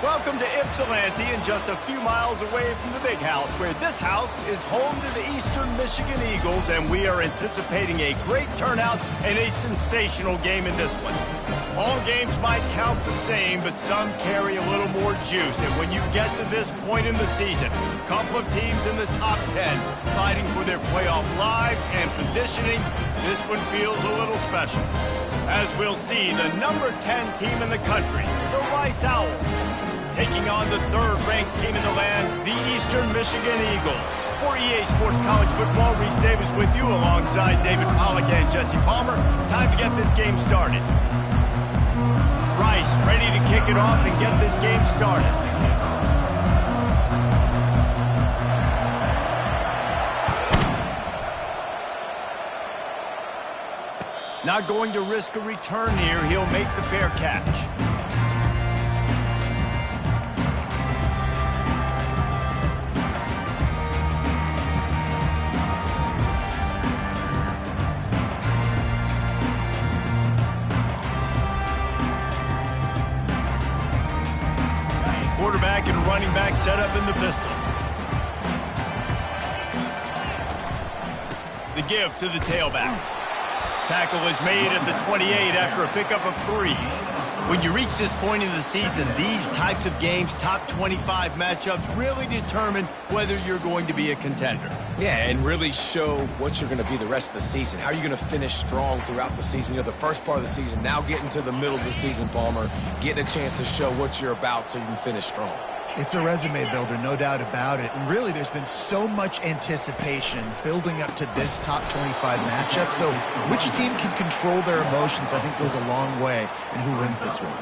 Welcome to Ypsilanti, and just a few miles away from the big house, where this house is home to the Eastern Michigan Eagles, and we are anticipating a great turnout and a sensational game in this one. All games might count the same, but some carry a little more juice, and when you get to this point in the season, a couple of teams in the top 10 fighting for their playoff lives and positioning, this one feels a little special. As we'll see, the number 10 team in the country, the Rice Owls, taking on the third-ranked team in the land, the Eastern Michigan Eagles. For EA Sports College Football, Reese Davis with you alongside David Pollack and Jesse Palmer. Time to get this game started. Rice ready to kick it off and get this game started. Not going to risk a return here. He'll make the fair catch. Quarterback and running back set up in the pistol. The give to the tailback. Tackle is made at the 28 after a pickup of 3. When you reach this point in the season, these types of games, top 25 matchups, really determine whether you're going to be a contender. Yeah, and really show what you're going to be the rest of the season. How are you going to finish strong throughout the season? You know, the first part of the season, now getting to the middle of the season, Palmer, getting a chance to show what you're about so you can finish strong. It's a resume builder, no doubt about it. And really, there's been so much anticipation building up to this top 25 matchup. So which team can control their emotions, I think, goes a long way in who wins this one.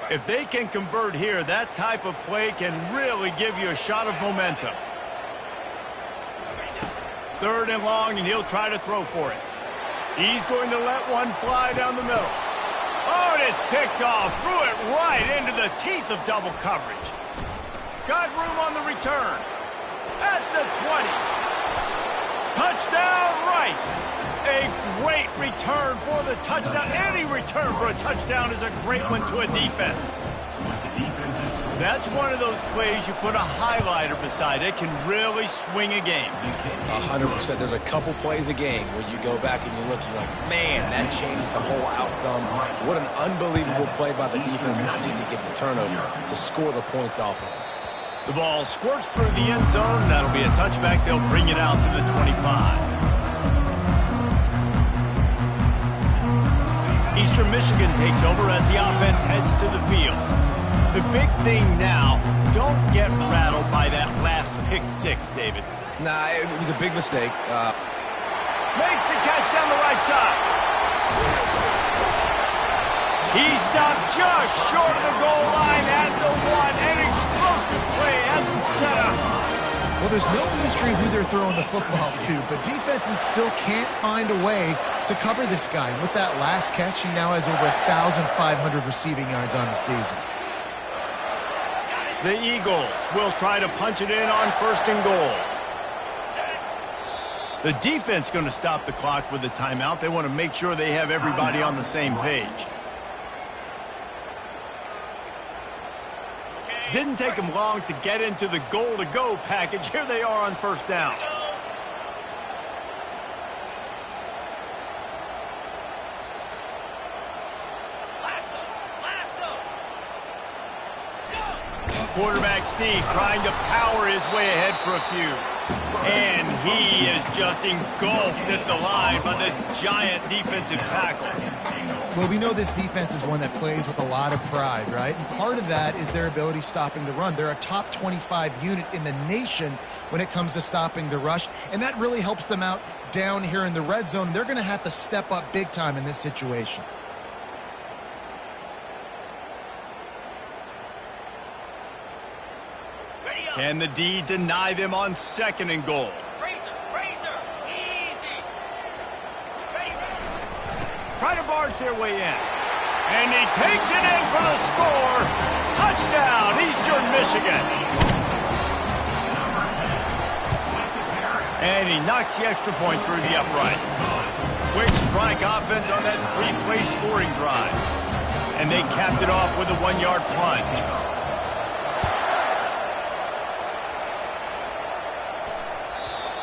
If they can convert here, that type of play can really give you a shot of momentum. 3rd and long, and he'll try to throw for it. He's going to let one fly down the middle. Oh, and it's picked off. Threw it right into the teeth of double coverage. Got room on the return. At the 20. Touchdown, Rice. A great return for the touchdown. Any return for a touchdown is a great one to a defense. That's one of those plays you put a highlighter beside it, can really swing a game. 100%. There's a couple plays a game where you go back and you look, you're like, man, that changed the whole outcome. What an unbelievable play by the defense, not just to get the turnover, to score the points off of it. The ball squirts through the end zone. That'll be a touchback. They'll bring it out to the 25. Eastern Michigan takes over as the offense heads to the field. The big thing now, don't get rattled by that last pick 6, David. Nah, it was a big mistake. Makes the catch down the right side. He stopped just short of the goal line at the 1. An explosive play has him set up. Well, there's no mystery who they're throwing the football to, but defenses still can't find a way to cover this guy. And with that last catch, he now has over 1,500 receiving yards on the season. The Eagles will try to punch it in on 1st and goal. The defense going to stop the clock with a timeout. They want to make sure they have everybody on the same page. Didn't take them long to get into the goal-to-go package. Here they are on 1st down. Quarterback Steve trying to power his way ahead for a few. And he is just engulfed at the line by this giant defensive tackle. Well, we know this defense is one that plays with a lot of pride, right? And part of that is their ability stopping the run. They're a top 25 unit in the nation when it comes to stopping the rush, and that really helps them out down here in the red zone. They're going to have to step up big time in this situation. Can the D deny them on 2nd and goal? Easy. Try to barge their way in. And he takes it in for the score. Touchdown, Eastern Michigan. And he knocks the extra point through the uprights. Quick strike offense on that three-play scoring drive. And they capped it off with a 1-yard plunge.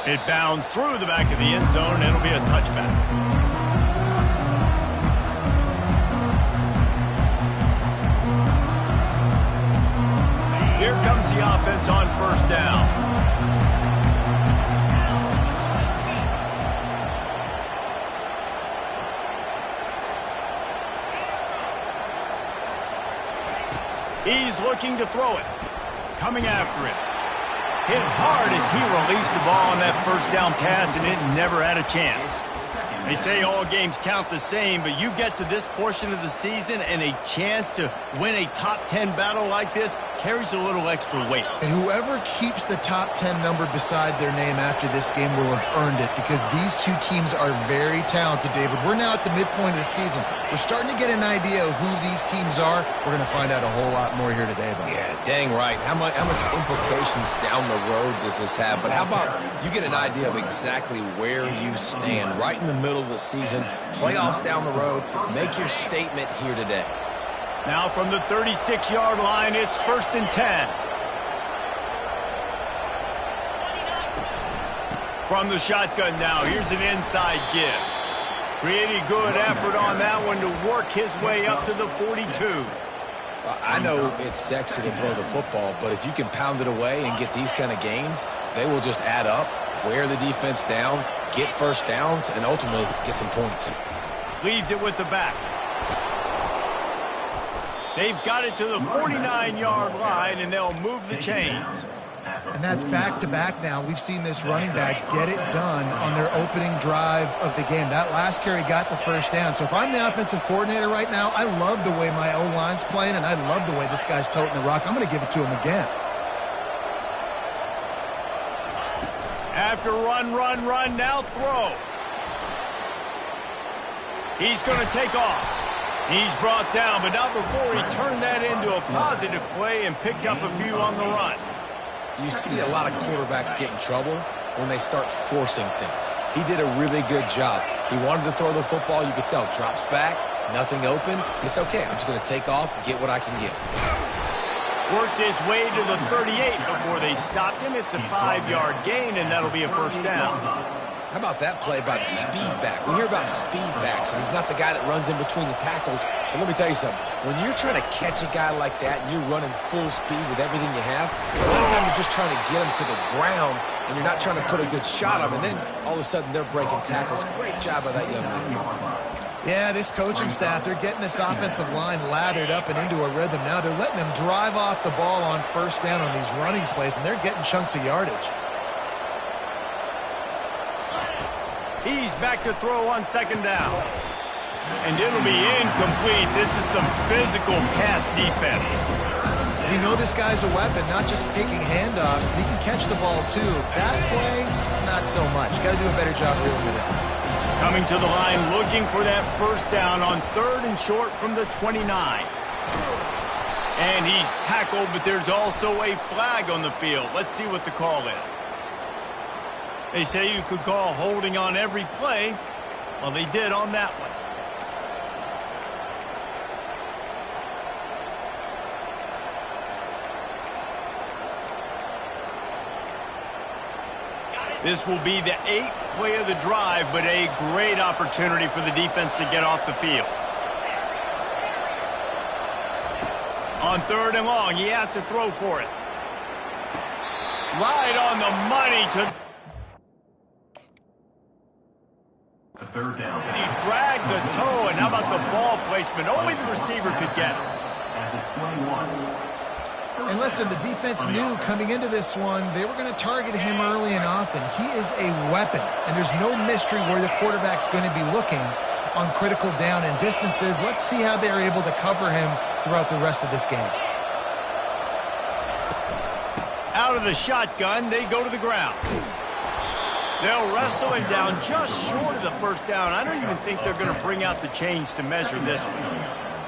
It bounds through the back of the end zone, and it'll be a touchback. Here comes the offense on first down. He's looking to throw it. Coming after it. Hit hard as he released the ball on that first down pass, and it never had a chance. They say all games count the same, but you get to this portion of the season and a chance to win a top 10 battle like this carries a little extra weight. And whoever keeps the top 10 number beside their name after this game will have earned it, because these two teams are very talented, David. We're now at the midpoint of the season. We're starting to get an idea of who these teams are. We're going to find out a whole lot more here today. Yeah, dang right. How much implications down the road does this have? But how about you get an idea of exactly where you stand right in the middle of the season, playoffs down the road, make your statement here today. Now from the 36-yard line, it's 1st and 10. From the shotgun now, here's an inside give. Pretty good effort on that one to work his way up to the 42. I know it's sexy to throw the football, but if you can pound it away and get these kind of gains, they will just add up, wear the defense down, get first downs, and ultimately get some points. Leaves it with the back. They've got it to the 49-yard line, and they'll move the chains. And that's back-to-back now. We've seen this running back get it done on their opening drive of the game. That last carry got the first down. So if I'm the offensive coordinator right now, I love the way my O-line's playing, and I love the way this guy's toting the rock. I'm going to give it to him again. After run, now throw. He's going to take off. He's brought down, but not before he turned that into a positive play and picked up a few on the run. You see a lot of quarterbacks get in trouble when they start forcing things. He did a really good job. He wanted to throw the football. You could tell. Drops back, nothing open. It's okay. I'm just going to take off, get what I can get. Worked his way to the 38 before they stopped him. It's a 5-yard gain, and that'll be a first down. How about that play by the speed back? We hear about speed backs, and he's not the guy that runs in between the tackles. But let me tell you something. When you're trying to catch a guy like that and you're running full speed with everything you have, a lot of times you're just trying to get him to the ground, and you're not trying to put a good shot on him. And then all of a sudden they're breaking tackles. Great job by that young man. Yeah, this coaching staff, they're getting this offensive line lathered up and into a rhythm now. They're letting them drive off the ball on first down on these running plays, and they're getting chunks of yardage. He's back to throw on second down. And it'll be incomplete. This is some physical pass defense. We know this guy's a weapon, not just taking handoffs, but he can catch the ball too. That play, not so much. Got to do a better job reeling it in. Coming to the line, looking for that first down on 3rd and short from the 29. And he's tackled, but there's also a flag on the field. Let's see what the call is. They say you could call holding on every play. Well, they did on that one. This will be the 8th play of the drive, but a great opportunity for the defense to get off the field. On 3rd and long, he has to throw for it. Right on the money to... Third down. He dragged the toe, and how about the ball placement? Only the receiver could get it. And listen, the defense knew coming into this one, they were going to target him early and often. He is a weapon, and there's no mystery where the quarterback's going to be looking on critical down and distances. Let's see how they're able to cover him throughout the rest of this game. Out of the shotgun, they go to the ground. They'll wrestle him down just short of the first down. I don't even think they're going to bring out the chains to measure this one.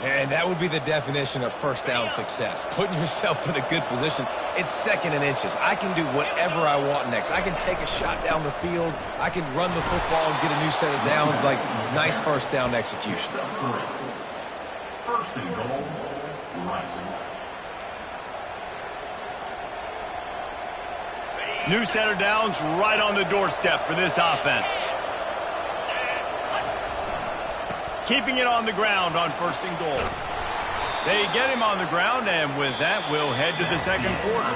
And that would be the definition of first down success, putting yourself in a good position. It's second and inches. I can do whatever I want next. I can take a shot down the field. I can run the football and get a new set of downs. Like, nice first down execution. First and goal, Rice. New set of downs right on the doorstep for this offense. Keeping it on the ground on first and goal. They get him on the ground, and with that, we'll head to the second quarter.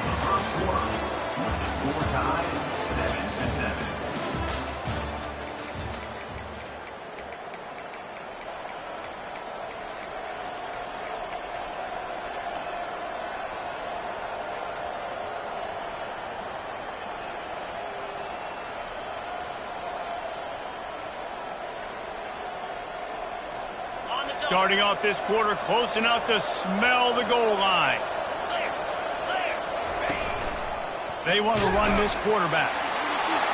Score tie, 7-7. Starting off this quarter close enough to smell the goal line. They want to run this quarterback.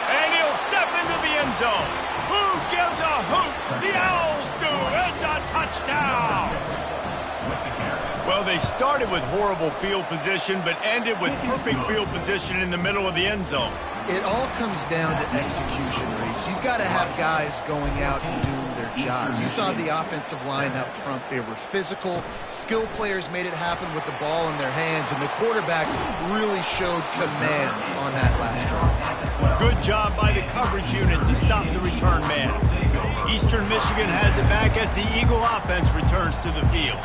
And he'll step into the end zone. Who gives a hoot? The Owls do. It's a touchdown. Well, they started with horrible field position, but ended with perfect field position in the middle of the end zone. It all comes down to execution, Reese. You've got to have guys going out and doing their jobs. You saw the offensive line up front. They were physical. Skill players made it happen with the ball in their hands, and the quarterback really showed command on that last drive. Good job by the coverage unit to stop the return man. Eastern Michigan has it back as the Eagle offense returns to the field.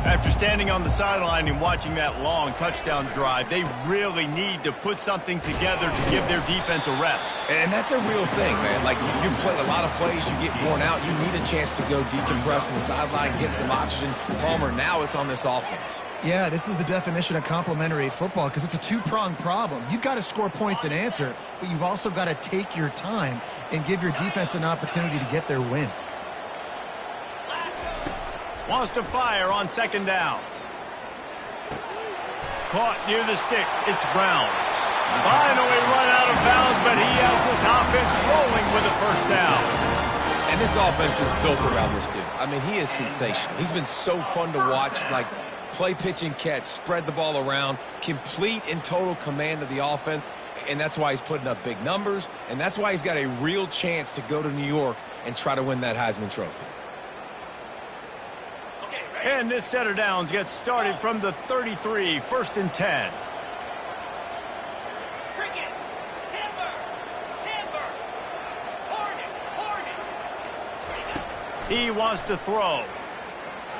After standing on the sideline and watching that long touchdown drive, they really need to put something together to give their defense a rest. And that's a real thing, man. Like, you play a lot of plays, you get worn out, you need a chance to go decompress on the sideline, get some oxygen. Palmer, now it's on this offense. Yeah, this is the definition of complementary football because it's a two-pronged problem. You've got to score points and answer, but you've also got to take your time and give your defense an opportunity to get their win. Wants to fire on second down. Caught near the sticks. It's Brown. Finally run out of bounds, but he has this offense rolling with a first down. And this offense is built around this dude. I mean, he is sensational. He's been so fun to watch, like play, pitch, and catch, spread the ball around, complete and total command of the offense, and that's why he's putting up big numbers, and that's why he's got a real chance to go to New York and try to win that Heisman Trophy. And this set of downs gets started from the 33, first and 10. He wants to throw.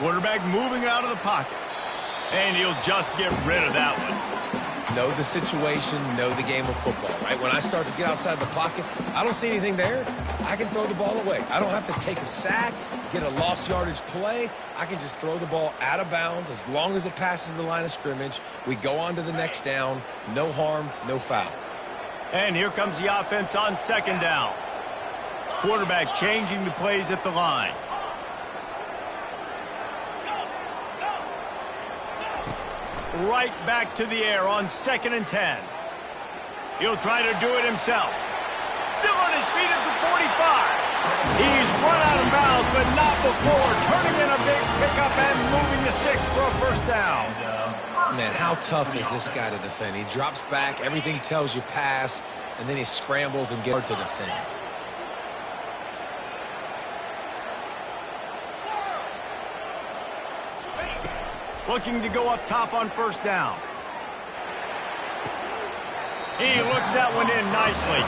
Quarterback moving out of the pocket. And he'll just get rid of that one. Know the situation, know the game of football, right? When I start to get outside the pocket, I don't see anything there. I can throw the ball away. I don't have to take a sack, get a lost yardage play. I can just throw the ball out of bounds as long as it passes the line of scrimmage. We go on to the next down. No harm, no foul. And here comes the offense on second down. Quarterback changing the plays at the line. Right back to the air on second and 10. He'll try to do it himself. Still on his feet at the 45. He's run out of bounds, but not before turning in a big pickup and moving the sticks for a first down. Man, how tough is this guy to defend? He drops back, everything tells you pass, and then he scrambles and gets hard to defend. Looking to go up top on first down. He looks that one in nicely.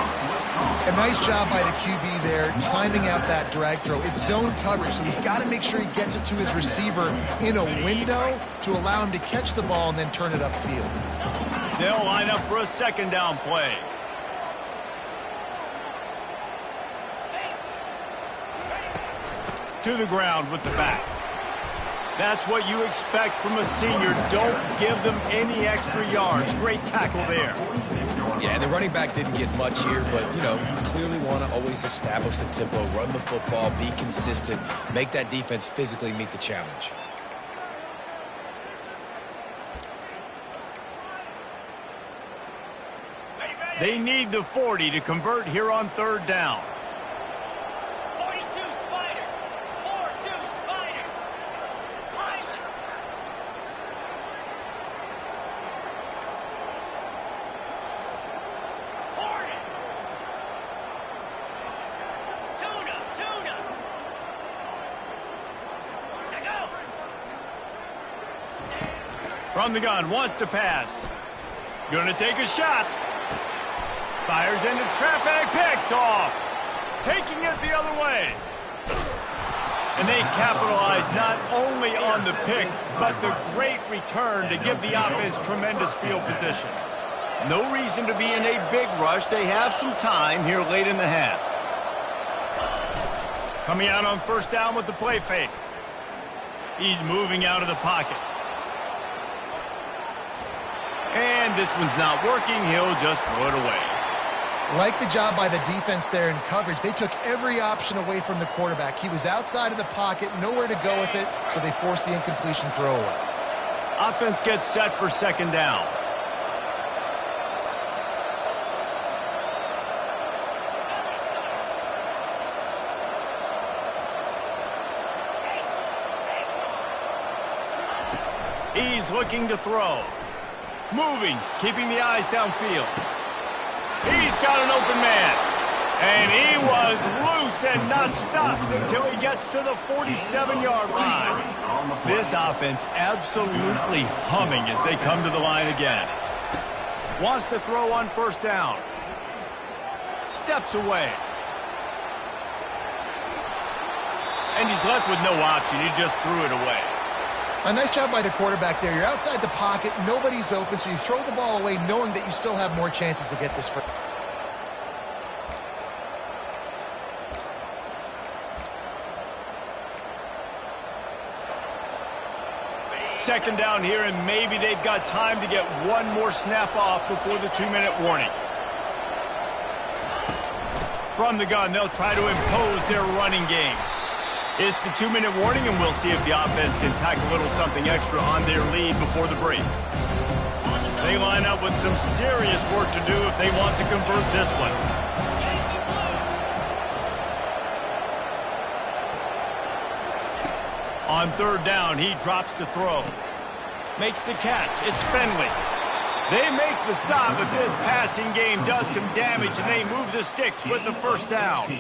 A nice job by the QB there, timing out that drag throw. It's zone coverage, so he's got to make sure he gets it to his receiver in a window to allow him to catch the ball and then turn it upfield. They'll line up for a second down play. To the ground with the back. That's what you expect from a senior. Don't give them any extra yards. Great tackle there. Yeah, and the running back didn't get much here, but, you know, you clearly want to always establish the tempo, run the football, be consistent, make that defense physically meet the challenge. They need the 40 to convert here on third down. From the gun, wants to pass. Gonna take a shot. Fires into traffic, picked off. Taking it the other way. And they capitalize not only on the pick, but the great return to give the offense tremendous field position. No reason to be in a big rush. They have some time here late in the half. Coming out on first down with the play fake. He's moving out of the pocket. And this one's not working. He'll just throw it away. Like the job by the defense there in coverage. They took every option away from the quarterback. He was outside of the pocket, nowhere to go with it, so they forced the incompletion throwaway. Offense gets set for second down. He's looking to throw. Moving, keeping the eyes downfield. He's got an open man. And he was loose and not stopped until he gets to the 47-yard line. This offense absolutely humming as they come to the line again. Wants to throw on first down. Steps away. And he's left with no option. He just threw it away. A nice job by the quarterback there. You're outside the pocket, nobody's open, so you throw the ball away knowing that you still have more chances to get this first. Second down here, and maybe they've got time to get one more snap off before the 2-minute warning. From the gun, they'll try to impose their running game. It's the 2-minute warning, and we'll see if the offense can tack a little something extra on their lead before the break. They line up with some serious work to do if they want to convert this one. On third down, he drops to throw. Makes the catch. It's Finley. They make the stop, but this passing game does some damage, and they move the sticks with the first down.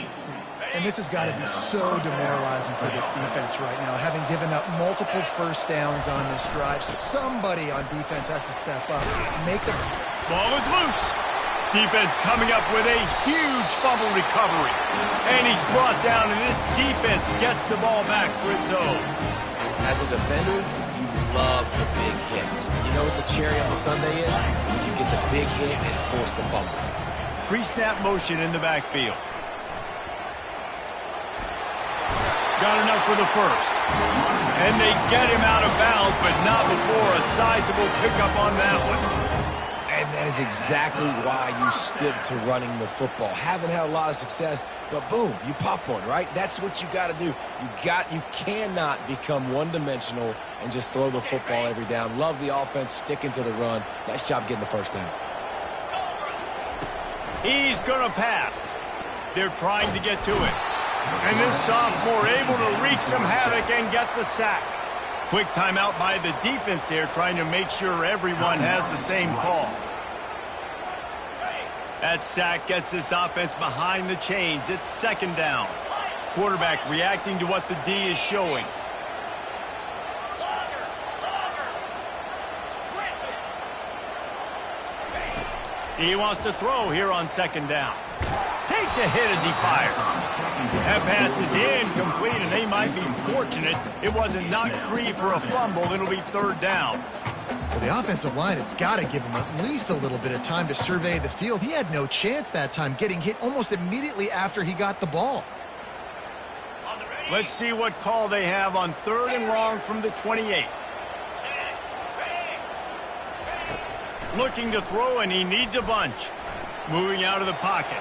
And this has got to be so demoralizing for this defense right now. Having given up multiple first downs on this drive, somebody on defense has to step up. Make the ball is loose. Defense coming up with a huge fumble recovery. And he's brought down, and this defense gets the ball back for its own. As a defender, you love the big hits. You know what the cherry on the sundae is? When you get the big hit and force the fumble. Pre-snap motion in the backfield. Got enough for the first. And they get him out of bounds, but not before a sizable pickup on that one. And that is exactly why you stood to running the football. Haven't had a lot of success, but boom, you pop one, right? That's what you got to do. You cannot become one-dimensional and just throw the football every down. Love the offense, sticking to the run. Nice job getting the first down. He's going to pass. They're trying to get to it. And this sophomore able to wreak some havoc and get the sack. Quick timeout by the defense there, trying to make sure everyone has the same call. That sack gets this offense behind the chains. It's second down. Quarterback reacting to what the D is showing. He wants to throw here on second down. Takes a hit as he fires. That pass is incomplete, and they might be fortunate it wasn't knocked free for a fumble. It'll be third down. Well, the offensive line has got to give him at least a little bit of time to survey the field. He had no chance that time, getting hit almost immediately after he got the ball. Let's see what call they have on third and long from the 28. Looking to throw, and he needs a bunch. Moving out of the pocket.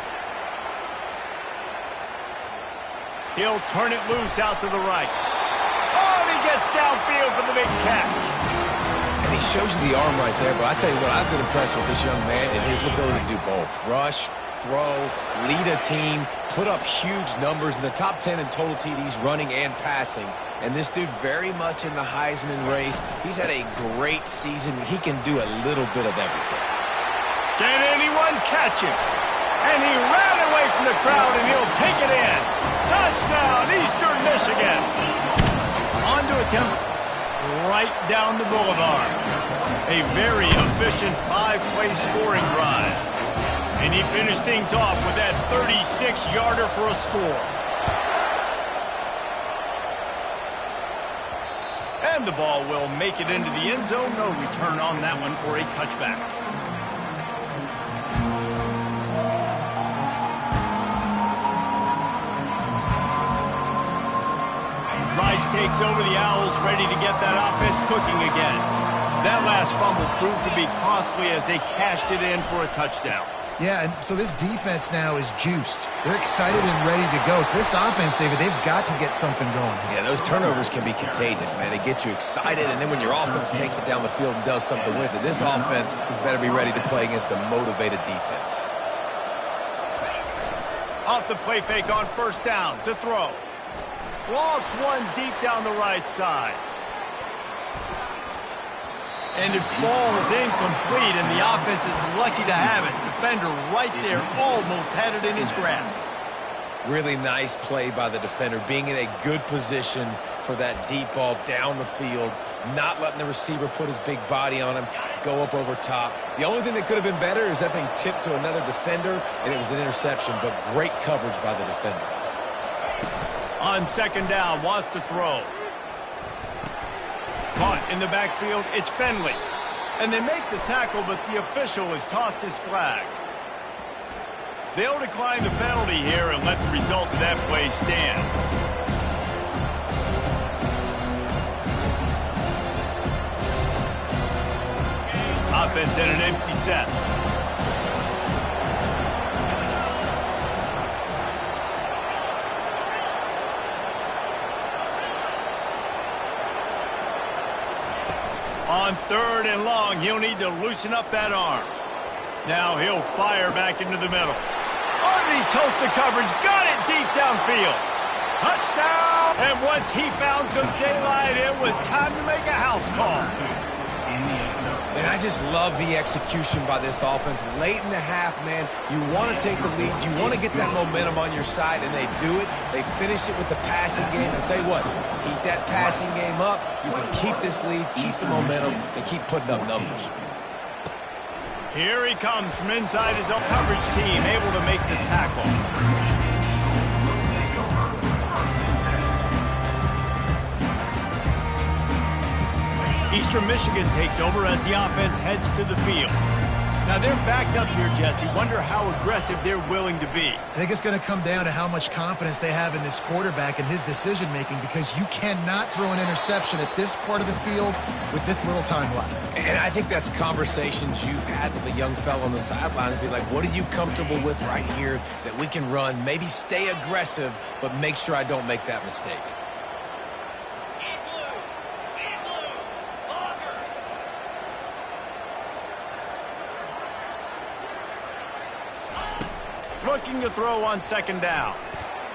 He'll turn it loose out to the right. Oh, he gets downfield for the big catch. And he shows you the arm right there, but I tell you what, I've been impressed with this young man and his ability to do both. Rush, throw, lead a team, put up huge numbers in the top 10 in total TDs, running and passing. And this dude very much in the Heisman race. He's had a great season. He can do a little bit of everything. Can anyone catch him? And he ran away from the crowd, and he'll take it in. Touchdown, Eastern Michigan. On to attempt. right down the boulevard. A very efficient 5-play scoring drive. And he finished things off with that 36-yarder for a score. And the ball will make it into the end zone. No return on that one for a touchback. Rice takes over the Owls, ready to get that offense cooking again. That last fumble proved to be costly as they cashed it in for a touchdown. Yeah, and so this defense now is juiced. They're excited and ready to go. So this offense, David, they've got to get something going. Yeah, those turnovers can be contagious, man. They get you excited, and then when your offense takes it down the field and does something with it, this offense better be ready to play against a motivated defense. Off the play fake on first down to throw. Lost one deep down the right side. And it falls incomplete, and the offense is lucky to have it. Defender right there almost had it in his grasp. Really nice play by the defender, being in a good position for that deep ball down the field, not letting the receiver put his big body on him, go up over top. The only thing that could have been better is that thing tipped to another defender, and it was an interception, but great coverage by the defender. On second down, wants to throw. Caught in the backfield, it's Finley. And they make the tackle, but the official has tossed his flag. They'll decline the penalty here and let the result of that play stand. Offense in an empty set. On third and long, he'll need to loosen up that arm. Now he'll fire back into the middle. Underneath toasted coverage, got it deep downfield. Touchdown! And once he found some daylight, it was time to make a house call. And I just love the execution by this offense. Late in the half, man, you want to take the lead. You want to get that momentum on your side, and they do it. They finish it with the passing game. I'll tell you what, keep that passing game up. You can keep this lead, keep the momentum, and keep putting up numbers. Here he comes from inside his own coverage team, able to make the tackle. Eastern Michigan takes over as the offense heads to the field. Now they're backed up here, Jesse. Wonder how aggressive they're willing to be. I think it's going to come down to how much confidence they have in this quarterback and his decision-making, because you cannot throw an interception at this part of the field with this little time left. And I think that's conversations you've had with a young fellow on the sidelines. Be like, what are you comfortable with right here that we can run? Maybe stay aggressive, but make sure I don't make that mistake. Looking to throw on second down.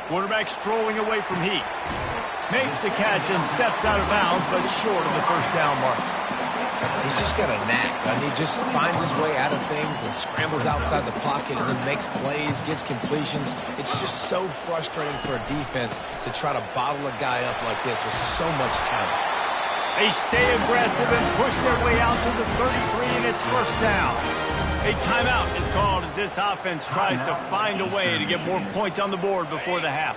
Quarterback strolling away from heat. Makes the catch and steps out of bounds, but short of the first down mark. He's just got a knack. I mean, he just finds his way out of things and scrambles outside the pocket and then makes plays, gets completions. It's just so frustrating for a defense to try to bottle a guy up like this with so much talent. They stay aggressive and push their way out to the 33, and it's first down. A timeout is called as this offense tries to find a way to get more points on the board before the half.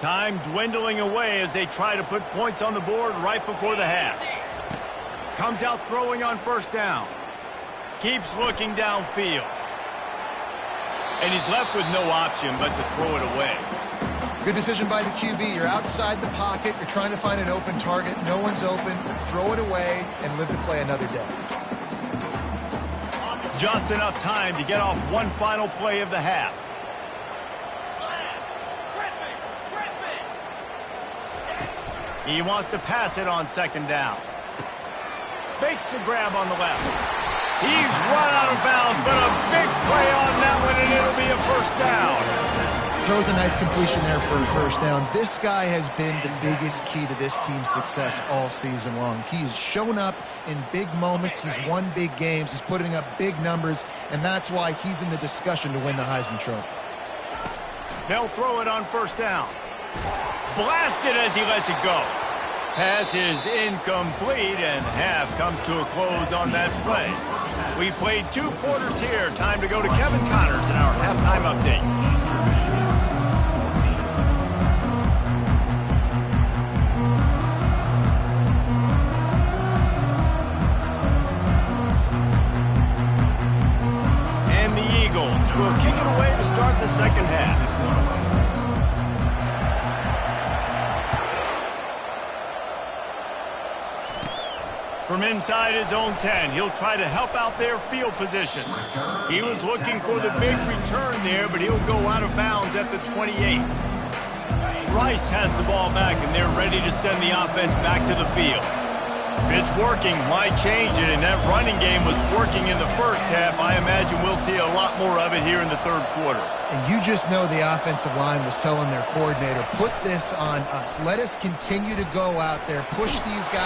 Time dwindling away as they try to put points on the board right before the half. Comes out throwing on first down. Keeps looking downfield. And he's left with no option but to throw it away. Good decision by the QB. You're outside the pocket. You're trying to find an open target. No one's open. Throw it away and live to play another day. Just enough time to get off one final play of the half. He wants to pass it on second down. Makes the grab on the left. He's run out of bounds, but a big play on that one, and it'll be a first down. Throws a nice completion there for a first down. This guy has been the biggest key to this team's success all season long. He's shown up in big moments. He's won big games. He's putting up big numbers, and that's why he's in the discussion to win the Heisman Trophy. They'll throw it on first down. Blasted as he lets it go. Pass is incomplete, and half comes to a close on that play. We played 2 quarters here. Time to go to Kevin Connors in our halftime update. And the Eagles will kick it away to start the second half. From inside his own 10, he'll try to help out their field position. He was looking for the big return there, but he'll go out of bounds at the 28. Rice has the ball back, and they're ready to send the offense back to the field. If it's working, why change it? And that running game was working in the first half. I imagine we'll see a lot more of it here in the third quarter. And you just know the offensive line was telling their coordinator, put this on us. Let us continue to go out there, push these guys.